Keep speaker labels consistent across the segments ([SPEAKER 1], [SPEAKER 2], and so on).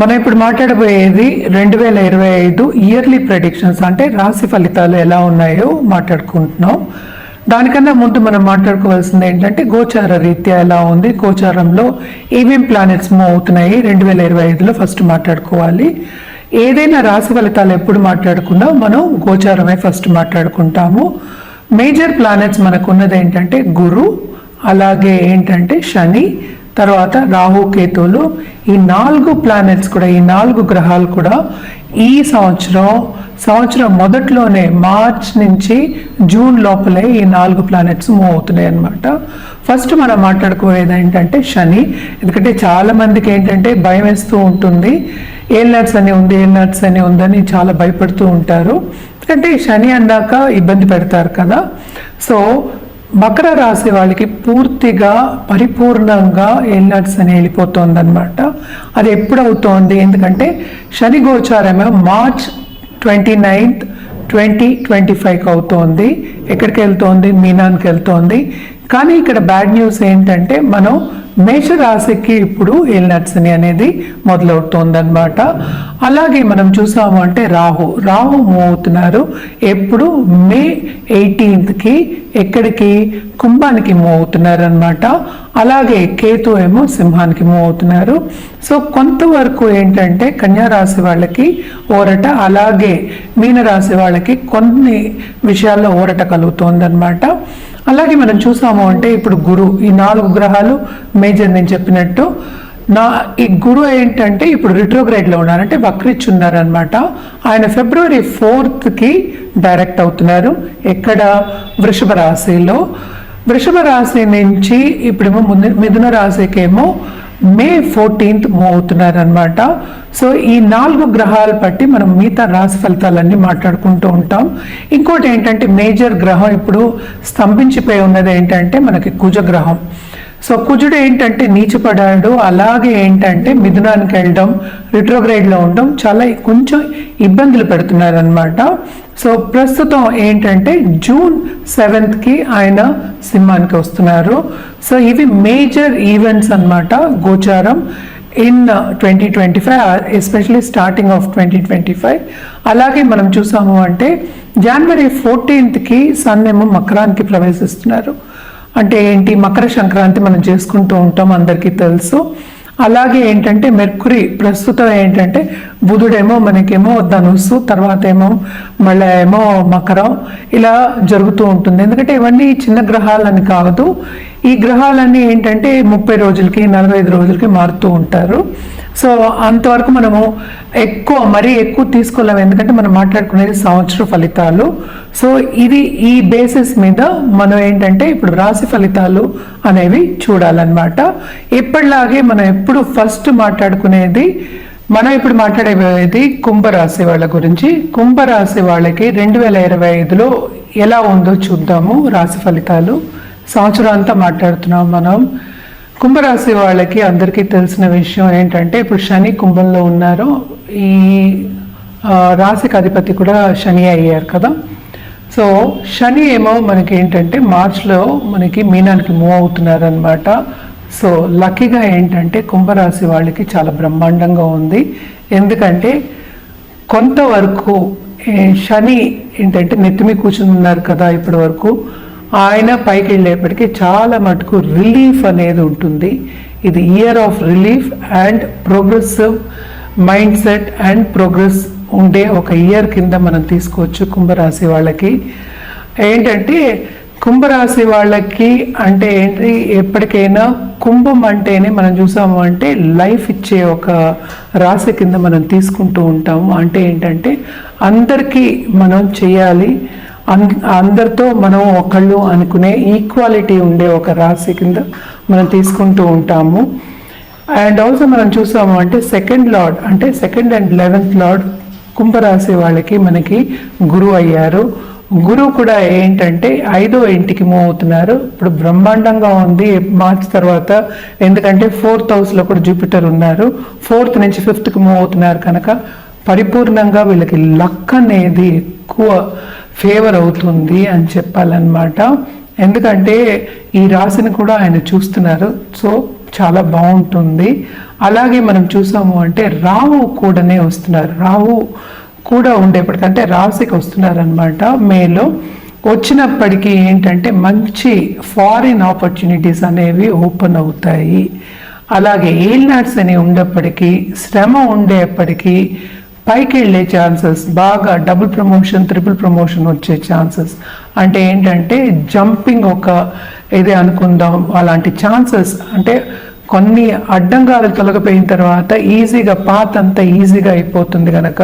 [SPEAKER 1] మనం ఇప్పుడు మాట్లాడబోయేది 2025 yearly predictions, అంటే రాశి ఫలితాలు ఎలా ఉన్నాయో మాట్లాడుకుంటున్నాం. దానికన్నా ముందు మనం మాట్లాడుకోవాల్సింది ఏంటంటే గోచార రీత్యా ఎలా ఉంది, గోచారంలో ఏమేం ప్లానెట్స్ మూవ్ అవుతున్నాయి 2025లో ఫస్ట్ మాట్లాడుకోవాలి. ఏదైనా రాశి ఫలితాలు ఎప్పుడు మాట్లాడుకున్నా మనం గోచారమే ఫస్ట్ మాట్లాడుకుంటాము. మేజర్ ప్లానెట్స్ మనకు ఉన్నది ఏంటంటే గురు, అలాగే ఏంటంటే శని, తర్వాత రాహు, కేతువులు. ఈ 4 ప్లానెట్స్ కూడా, ఈ 4 గ్రహాలు కూడా ఈ సంవత్సరం మొదట్లోనే మార్చ్ నుంచి జూన్ లోపలే ఈ 4 ప్లానెట్స్ మూవ్ అవుతున్నాయి అన్నమాట. ఫస్ట్ మనం మాట్లాడుకోవేది ఏంటంటే శని. ఎందుకంటే చాలా మందికి ఏంటంటే భయం వేస్తూ ఉంటుంది, ఏల్నాట్స్ అని ఉంది, ఏల్నాట్స్ అని ఉందని చాలా భయపడుతూ ఉంటారు. ఎందుకంటే శని అన్నాక ఇబ్బంది పెడతారు కదా. సో మకర రాశి వాళ్ళకి పూర్తిగా పరిపూర్ణంగా ఏల్నాట్స్ అని వెళ్ళిపోతుంది అనమాట. అది ఎప్పుడు అవుతోంది, ఎందుకంటే శని గోచారమే మార్చ్ 29, 2025కి అవుతోంది. ఎక్కడికి వెళ్తోంది? మీనానికి వెళ్తోంది. కానీ ఇక్కడ బ్యాడ్ న్యూస్ ఏంటంటే మనం మేషరాశికి ఇప్పుడు ఏల్నాట్స్ అని అనేది మొదలవుతోంది అనమాట. అలాగే మనం చూసాము అంటే రాహు మూవ్ అవుతున్నారు. ఎప్పుడు మే 18కి ఎక్కడికి? కుంభానికి మూవ్ అవుతున్నారు అనమాట. అలాగే కేతు ఏమో సింహానికి మూవ్ అవుతున్నారు. సో కొంతవరకు ఏంటంటే కన్యా రాశి వాళ్ళకి ఊరట, అలాగే మీనరాశి వాళ్ళకి కొన్ని విషయాల్లో ఊరట కలుగుతోంది అనమాట. అలాగే మనం చూసాము అంటే ఇప్పుడు గురు, ఈ 4 గ్రహాలు మేజర్ నేను చెప్పినట్టు. ఈ గురు ఏంటంటే ఇప్పుడు రిట్రోగ్రేడ్లో ఉన్నారు, అంటే వక్రిచ్చి ఉన్నారనమాట. ఆయన ఫిబ్రవరి 4కి డైరెక్ట్ అవుతున్నారు. ఎక్కడ? వృషభ రాశిలో. వృషభ రాశి నుంచి ఇప్పుడేమో మిథున రాశికేమో మే 14th మూవ్ అవుతున్నారు అనమాట. సో ఈ 4 గ్రహాలు బట్టి మనం మిగతా రాశి ఫలితాలన్నీ మాట్లాడుకుంటూ ఉంటాం. ఇంకోటి ఏంటంటే మేజర్ గ్రహం ఇప్పుడు స్తంభించిపోయి ఉన్నది ఏంటంటే మనకి కుజగ్రహం. సో కుజుడు ఏంటంటే నీచపడాడు, అలాగే ఏంటంటే మిథునానికి వెళ్ళడం, రిట్రోగ్రేడ్లో ఉండడం చాలా కొంచెం ఇబ్బందులు పెడుతున్నారు అనమాట. సో ప్రస్తుతం ఏంటంటే జూన్ 7కి ఆయన సింహానికి వస్తున్నారు. సో ఇవి మేజర్ ఈవెంట్స్ అన్నమాట గోచారం ఇన్ 2025, ఎస్పెషలీ స్టార్టింగ్ ఆఫ్ 2025. అలాగే మనం చూసాము అంటే జనవరి 14కి సన్ ఏమో మకరానికి ప్రవేశిస్తున్నారు. అంటే ఏంటి? మకర సంక్రాంతి మనం చేసుకుంటూ ఉంటాం, అందరికీ తెలుసు. అలాగే ఏంటంటే మెర్కురీ ప్రస్తుతం ఏంటంటే బుధుడేమో మనకేమో ధనుస్సు, తర్వాత ఏమో మళ్ళీ ఏమో మకరం, ఇలా జరుగుతూ ఉంటుంది. ఎందుకంటే ఇవన్నీ చిన్న గ్రహాలని కాదు, ఈ గ్రహాలన్నీ ఏంటంటే 30 రోజులకి 45 రోజులకి మారుతూ ఉంటారు. సో అంతవరకు మనము మరీ ఎక్కువ తీసుకోలేము, ఎందుకంటే మనం మాట్లాడుకునేది సంవత్సర ఫలితాలు. సో ఇది ఈ బేసిస్ మీద మనం ఏంటంటే ఇప్పుడు రాశి ఫలితాలు అనేవి చూడాలన్నమాట. ఎప్పటిలాగే మనం ఎప్పుడు ఫస్ట్ మాట్లాడుకునేది, మనం ఇప్పుడు మాట్లాడేది కుంభరాశి వాళ్ళ గురించి. కుంభరాశి వాళ్ళకి 2025లో ఎలా ఉందో చూద్దాము. రాశి ఫలితాలు సంవత్సరం అంతా మాట్లాడుతున్నాం మనం. కుంభరాశి వాళ్ళకి అందరికీ తెలిసిన విషయం ఏంటంటే ఇప్పుడు శని కుంభంలో ఉన్నారు. ఈ రాశికి అధిపతి కూడా శని అయ్యారు కదా. సో శని ఏమో మనకి ఏంటంటే మార్చ్లో మనకి మీనానికి మూవ్ అవుతున్నారు అనమాట. సో లక్కీగా ఏంటంటే కుంభరాశి వాళ్ళకి చాలా బ్రహ్మాండంగా ఉంది. ఎందుకంటే కొంతవరకు శని ఏంటంటే నెత్తిమి కూర్చుని ఉన్నారు కదా ఇప్పటి వరకు, ఆయన పైకి వెళ్ళేప్పటికీ చాలా మటుకు రిలీఫ్ అనేది ఉంటుంది. ఇది year of relief and progressive mind set and progress ఉండే ఒక ఇయర్ కింద మనం తీసుకోవచ్చు కుంభరాశి వాళ్ళకి. ఏంటంటే కుంభరాశి వాళ్ళకి అంటే ఏంటి, ఎప్పటికైనా కుంభం అంటేనే మనం చూసాము అంటే లైఫ్ ఇచ్చే ఒక రాశి కింద మనం తీసుకుంటూ ఉంటాము. అంటే ఏంటంటే అందరికీ మనం చేయాలి, అందరితో మనం ఒకళ్ళు అనుకునే ఈక్వాలిటీ ఉండే ఒక రాశి కింద మనం తీసుకుంటూ ఉంటాము. అండ్ ఆల్సో మనం చూసాము అంటే సెకండ్ లార్డ్, అంటే 2nd and 11th లార్డ్ కుంభరాశి వాళ్ళకి మనకి గురువు అయ్యారు. గురువు కూడా ఏంటంటే 5వ ఇంటికి మూవ్ అవుతున్నారు. ఇప్పుడు బ్రహ్మాండంగా ఉంది మార్చ్ తర్వాత, ఎందుకంటే 4th హౌస్లో కూడా జూపిటర్ ఉన్నారు. 4th నుంచి 5thకి మూవ్ అవుతున్నారు కనుక పరిపూర్ణంగా వీళ్ళకి లక్ అనేది ఎక్కువ ఫేవర్ అవుతుంది అని చెప్పాలన్నమాట. ఎందుకంటే ఈ రాశిని కూడా ఆయన చూస్తున్నారు. సో చాలా బాగుంటుంది. అలాగే మనం చూసాము అంటే రాహు కూడానే వస్తున్నారు, రాహు కూడా ఉండేప్పటికంటే రాశికి వస్తున్నారనమాట మేలో. వచ్చినప్పటికీ ఏంటంటే మంచి ఫారిన్ ఆపర్చునిటీస్ అనేవి ఓపెన్ అవుతాయి. అలాగే ఏల్నాట్స్ అని ఉండేప్పటికీ, శ్రమ ఉండేప్పటికీ పైకి వెళ్ళే ఛాన్సెస్, బాగా డబుల్ ప్రమోషన్ ట్రిపుల్ ప్రమోషన్ వచ్చే ఛాన్సెస్, అంటే ఏంటంటే జంపింగ్ ఒక ఇదే అనుకుందాం అలాంటి ఛాన్సెస్. అంటే కొన్ని అడ్డంగాలు తొలగిపోయిన తర్వాత ఈజీగా పాత్ అంతా ఈజీగా అయిపోతుంది కనుక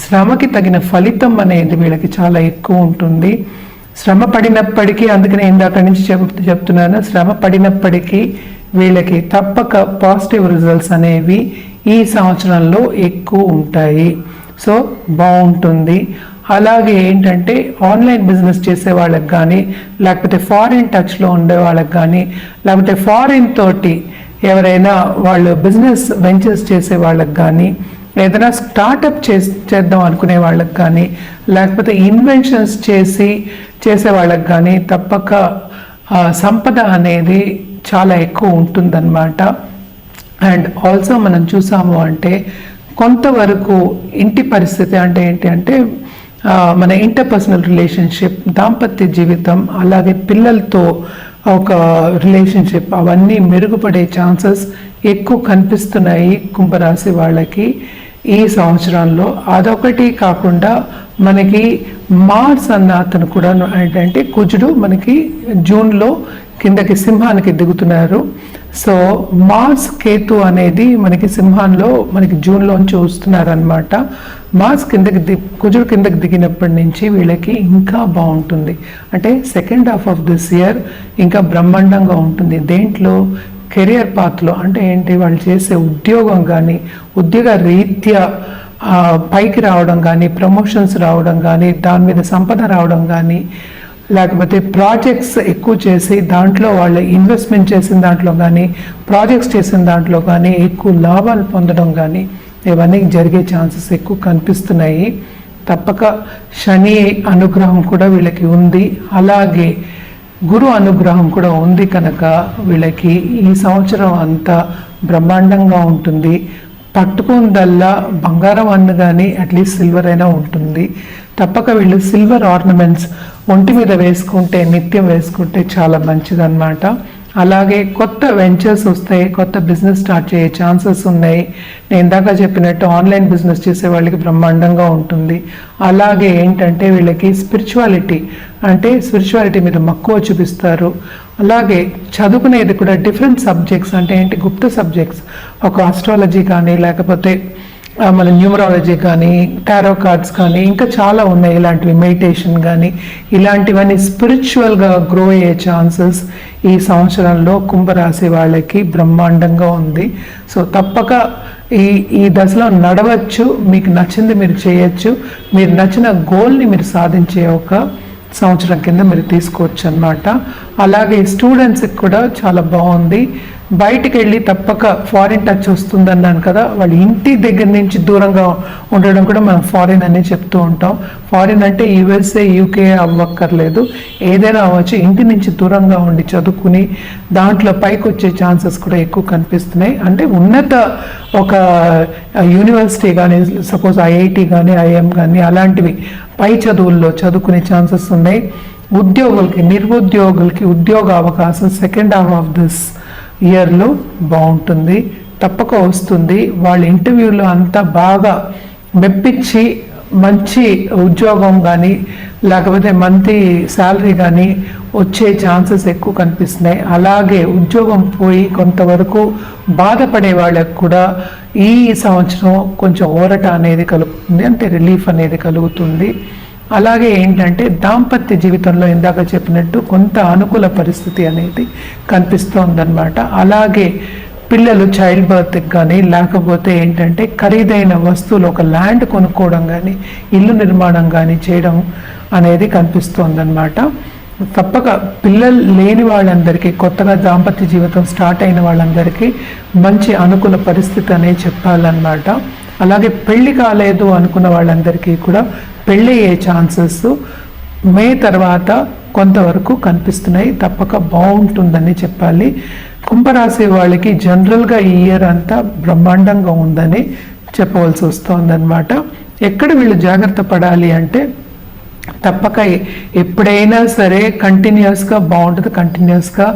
[SPEAKER 1] శ్రమకి తగిన ఫలితం అనేది వీళ్ళకి చాలా ఎక్కువ ఉంటుంది. శ్రమ పడినప్పటికీ, అందుకనే ఇందాక నుంచి చెప్తున్నాను, శ్రమ పడినప్పటికీ వీళ్ళకి తప్పక పాజిటివ్ రిజల్ట్స్ అనేవి ఈ సంవత్సరంలో ఎక్కువ ఉంటాయి. సో బాగుంటుంది. అలాగే ఏంటంటే ఆన్లైన్ బిజినెస్ చేసే వాళ్ళకి కానీ, లేకపోతే ఫారిన్ టచ్లో ఉండే వాళ్ళకి కానీ, లేకపోతే ఫారిన్ తోటి ఎవరైనా వాళ్ళు బిజినెస్ వెంచర్స్ చేసే వాళ్ళకి కానీ, ఏదైనా స్టార్టప్ చేద్దాం అనుకునే వాళ్ళకి కానీ, లేకపోతే ఇన్వెన్షన్స్ చేసే వాళ్ళకి కానీ తప్పక సంపద అనేది చాలా ఎక్కువ ఉంటుందన్నమాట. అండ్ ఆల్సో మనం చూసాము అంటే కొంతవరకు ఇంటి పరిస్థితి అంటే ఏంటి అంటే మన ఇంటర్పర్సనల్ రిలేషన్షిప్, దాంపత్య జీవితం, అలాగే పిల్లలతో ఒక రిలేషన్షిప్ అవన్నీ మెరుగుపడే ఛాన్సెస్ ఎక్కువ కనిపిస్తున్నాయి కుంభరాశి వాళ్ళకి ఈ సంవత్సరంలో. అదొకటి కాకుండా మనకి మార్స్ అన్న అతను కూడా ఏంటంటే కుజుడు మనకి జూన్లో కిందకి సింహానికి దిగుతున్నారు. సో మార్స్ కేతు అనేది మనకి సింహాల్లో మనకి జూన్లోంచి వస్తున్నారు అనమాట. మార్స్ కుజుడు కిందకి దిగినప్పటి నుంచి వీళ్ళకి ఇంకా బాగుంటుంది. అంటే second half of this year ఇంకా బ్రహ్మాండంగా ఉంటుంది. దేంట్లో? కెరియర్ పాత్లో. అంటే ఏంటి? వాళ్ళు చేసే ఉద్యోగం కానీ, ఉద్యోగ రీత్యా పైకి రావడం కానీ, ప్రమోషన్స్ రావడం కానీ, దాని మీద సంపద రావడం కానీ, లేకపోతే ప్రాజెక్ట్స్ ఎక్కువ చేసి దాంట్లో వాళ్ళు ఇన్వెస్ట్మెంట్ చేసిన దాంట్లో కానీ, ప్రాజెక్ట్స్ చేసిన దాంట్లో కానీ ఎక్కువ లాభాలు పొందడం కానీ ఇవన్నీ జరిగే ఛాన్సెస్ ఎక్కువ కనిపిస్తున్నాయి. తప్పక శని అనుగ్రహం కూడా వీళ్ళకి ఉంది, అలాగే గురు అనుగ్రహం కూడా ఉంది కనుక వీళ్ళకి ఈ సంవత్సరం అంతా బ్రహ్మాండంగా ఉంటుంది. పట్టుకుందల్లా బంగారం అన్న కానీ అట్లీస్ట్ సిల్వర్ అయినా ఉంటుంది. తప్పక వీళ్ళు సిల్వర్ ఆర్నమెంట్స్ ఒంటి మీద వేసుకుంటే, నిత్యం వేసుకుంటే చాలా మంచిదన్నమాట. అలాగే కొత్త వెంచర్స్ వస్తాయి, కొత్త బిజినెస్ స్టార్ట్ చేసే ఛాన్సెస్ ఉన్నాయి. నేను ఇందాక చెప్పినట్టు ఆన్లైన్ బిజినెస్ చేసే వాళ్ళకి బ్రహ్మాండంగా ఉంటుంది. అలాగే ఏంటంటే వీళ్ళకి స్పిరిచువాలిటీ మీద మక్కువ చూపిస్తారు. అలాగే చదువుకునేది కూడా డిఫరెంట్ సబ్జెక్ట్స్, అంటే ఏంటి గుప్త సబ్జెక్ట్స్, ఒక ఆస్ట్రాలజీ కానీ, లేకపోతే మన న్యూమరాలజీ కానీ, టారో కార్డ్స్ కానీ, ఇంకా చాలా ఉన్నాయి ఇలాంటివి, మెడిటేషన్ కానీ, ఇలాంటివన్నీ స్పిరిచువల్గా గ్రో అయ్యే ఛాన్సెస్ ఈ సంవత్సరంలో కుంభరాశి వాళ్ళకి బ్రహ్మాండంగా ఉంది. సో తప్పక ఈ దశలో నడవచ్చు, మీకు నచ్చింది మీరు చేయొచ్చు, మీరు నచ్చిన గోల్ని మీరు సాధించే ఒక సంవత్సరం కింద మీరు తీసుకోవచ్చు అన్నమాట. అలాగే స్టూడెంట్స్కి కూడా చాలా బాగుంది. బయటికి వెళ్ళి తప్పక ఫారిన్ టచ్ వస్తుందన్నాను కదా, వాళ్ళ ఇంటి దగ్గర నుంచి దూరంగా ఉండడం కూడా మనం ఫారిన్ అని చెప్తూ ఉంటాం. ఫారిన్ అంటే యూఎస్ఏ, యూకే అవ్వక్కర్లేదు, ఏదైనా అవ్వచ్చు. ఇంటి నుంచి దూరంగా ఉండి చదువుకుని దాంట్లో పైకి వచ్చే ఛాన్సెస్ కూడా ఎక్కువ కనిపిస్తున్నాయి. అంటే ఉన్నత ఒక యూనివర్సిటీ కానీ, సపోజ్ ఐఐటి కానీ, ఐఎం కానీ, అలాంటివి పై చదువుల్లో చదువుకునే ఛాన్సెస్ ఉన్నాయి. ఉద్యోగులకి, నిరుద్యోగులకి ఉద్యోగ అవకాశం సెకండ్ హాఫ్ ఆఫ్ దిస్ ఇయర్లో బాగుంటుంది, తప్పక వస్తుంది. వాళ్ళ ఇంటర్వ్యూలో అంతా బాగా మెప్పించి మంచి ఉద్యోగం కానీ, లేకపోతే మంచి శాలరీ కానీ వచ్చే ఛాన్సెస్ ఎక్కువ కనిపిస్తున్నాయి. అలాగే ఉద్యోగం పోయి కొంతవరకు బాధపడే వాళ్ళకు కూడా ఈ సంవత్సరం కొంచెం ఊరట అనేది కలుగుతుంది, అంటే రిలీఫ్ అనేది కలుగుతుంది. అలాగే ఏంటంటే దాంపత్య జీవితంలో ఇందాక చెప్పినట్టు కొంత అనుకూల పరిస్థితి అనేది కనిపిస్తోందన్నమాట. అలాగే పిల్లలు చైల్డ్ బర్త్కి కానీ, లేకపోతే ఏంటంటే ఖరీదైన వస్తువులు, ఒక ల్యాండ్ కొనుక్కోవడం కానీ, ఇల్లు నిర్మాణం కానీ చేయడం అనేది కనిపిస్తోందన్నమాట. తప్పక పిల్లలు లేని వాళ్ళందరికీ, కొత్తగా దాంపత్య జీవితం స్టార్ట్ అయిన వాళ్ళందరికీ మంచి అనుకూల పరిస్థితి అనేది చెప్పాలన్నమాట. అలాగే పెళ్లి కాలేదు అనుకున్న వాళ్ళందరికీ కూడా పెళ్ళి అయ్యే ఛాన్సెస్ మే తర్వాత కొంతవరకు కనిపిస్తున్నాయి, తప్పక బాగుంటుందని చెప్పాలి. కుంభరాశి వాళ్ళకి జనరల్గా ఈ ఇయర్ అంతా బ్రహ్మాండంగా ఉందని చెప్పవలసి వస్తుందన్నమాట. ఎక్కడ వీళ్ళు జాగ్రత్త పడాలి అంటే తప్పక ఎప్పుడైనా సరే కంటిన్యూస్గా బాగుంటుంది, కంటిన్యూస్గా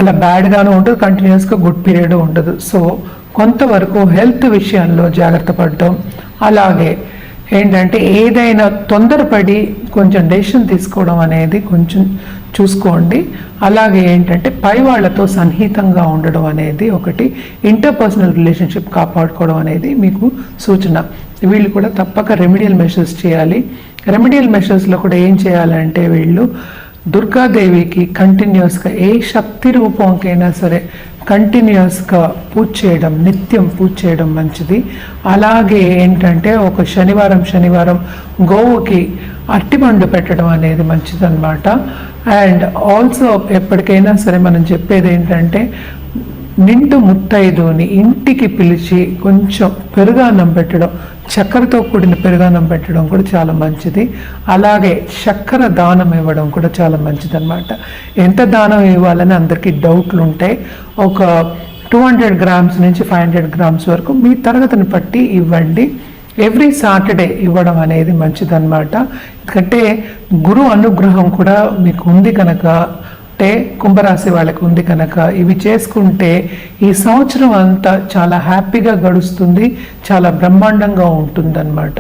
[SPEAKER 1] అలా బ్యాడ్గానే ఉంటుంది, కంటిన్యూస్గా గుడ్ పీరియడ్ ఉండదు. సో కొంతవరకు హెల్త్ విషయంలో జాగ్రత్త పడటం, అలాగే ఏంటంటే ఏదైనా తొందరపడి కొంచెం డెసిషన్ తీసుకోవడం అనేది కొంచెం చూసుకోండి. అలాగే ఏంటంటే పై వాళ్ళతో సన్నిహితంగా ఉండడం అనేది ఒకటి, ఇంటర్పర్సనల్ రిలేషన్షిప్ కాపాడుకోవడం అనేది మీకు సూచన. వీళ్ళు కూడా తప్పక రెమెడియల్ మెషర్స్ చేయాలి. రెమెడియల్ మెషర్స్లో కూడా ఏం చేయాలంటే వీళ్ళు దుర్గాదేవికి కంటిన్యూస్గా ఏ శక్తి రూపంకైనా సరే కంటిన్యూస్గా పూజ చేయడం, నిత్యం పూజ చేయడం మంచిది. అలాగే ఏంటంటే ఒక శనివారం గోవుకి అట్టిపండు పెట్టడం అనేది మంచిదన్నమాట. అండ్ ఆల్సో ఎప్పటికైనా సరే మనం చెప్పేది ఏంటంటే నిండు ముత్తైదుని ఇంటికి పిలిచి కొంచెం పెరుగన్నం పెట్టడం, చక్కెరతో కూడిన పెరుగన్నం పెట్టడం కూడా చాలా మంచిది. అలాగే చక్కెర దానం ఇవ్వడం కూడా చాలా మంచిది అన్నమాట. ఎంత దానం ఇవ్వాలని అందరికీ డౌట్లు ఉంటాయి. ఒక 200 గ్రామ్స్ నుంచి 500 గ్రామ్స్ వరకు మీ తరగతిని బట్టి ఇవ్వండి. ఎవ్రీ సాటర్డే ఇవ్వడం అనేది మంచిదన్నమాట. ఎందుకంటే గురు అనుగ్రహం కూడా మీకు ఉంది కనుక, అంటే కుంభరాశి వాళ్ళకి ఉంది కనుక ఇవి చేసుకుంటే ఈ సంవత్సరం అంతా చాలా హ్యాపీగా గడుస్తుంది, చాలా బ్రహ్మాండంగా ఉంటుందన్నమాట.